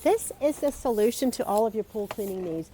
This is the solution to all of your pool cleaning needs.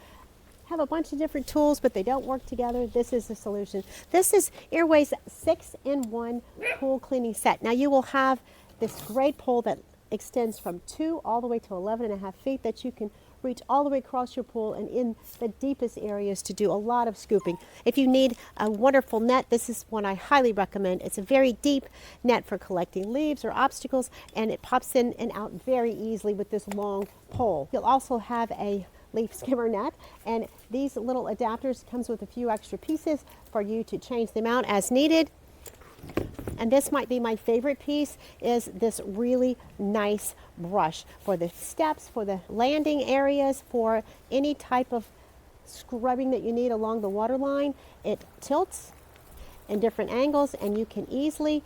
Have a bunch of different tools, but they don't work together. This is the solution. This is UIRWAY's 6-in-1 pool cleaning set. Now you will have this great pole that extends from 2 all the way to 11.5 feet that you can reach all the way across your pool and in the deepest areas to do a lot of scooping. If you need a wonderful net, this is one I highly recommend. It's a very deep net for collecting leaves or obstacles, and it pops in and out very easily with this long pole. You'll also have a leaf skimmer net, and these little adapters comes with a few extra pieces for you to change them out as needed. And this might be my favorite piece, is this really nice brush for the steps, for the landing areas, for any type of scrubbing that you need along the water line. It tilts in different angles, and you can easily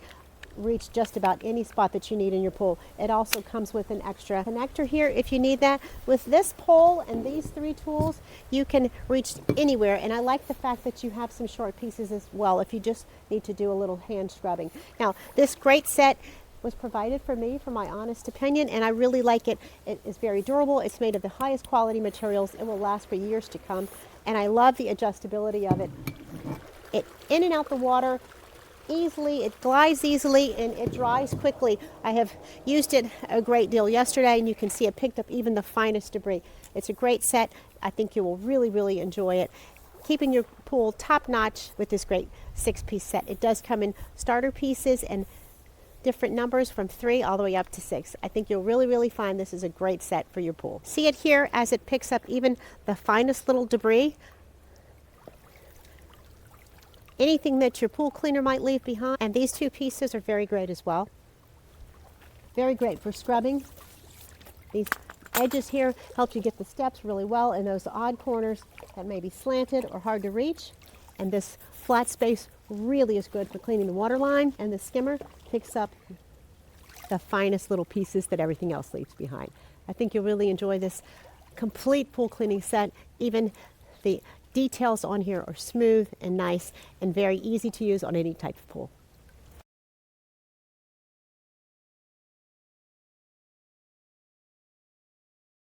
reach just about any spot that you need in your pool. It also comes with an extra connector here if you need that. With this pole and these 3 tools, you can reach anywhere, and I like the fact that you have some short pieces as well if you just need to do a little hand scrubbing. Now, this great set was provided for me, for my honest opinion, and I really like it. It is very durable. It's made of the highest quality materials. It will last for years to come, and I love the adjustability of it. It in and out the water easily, it glides easily, and it dries quickly. I have used it a great deal yesterday, and you can see it picked up even the finest debris. It's a great set. I think you will really, really enjoy it. Keeping your pool top-notch with this great 6-piece set. It does come in starter pieces and different numbers from 3 all the way up to 6. I think you'll really, really find this is a great set for your pool. See it here as it picks up even the finest little debris. Anything that your pool cleaner might leave behind. And these 2 pieces are very great as well. Very great for scrubbing. These edges here help you get the steps really well, and those odd corners that may be slanted or hard to reach. And this flat space really is good for cleaning the water line. And the skimmer picks up the finest little pieces that everything else leaves behind. I think you'll really enjoy this complete pool cleaning set. Even the details on here are smooth and nice and very easy to use on any type of pool.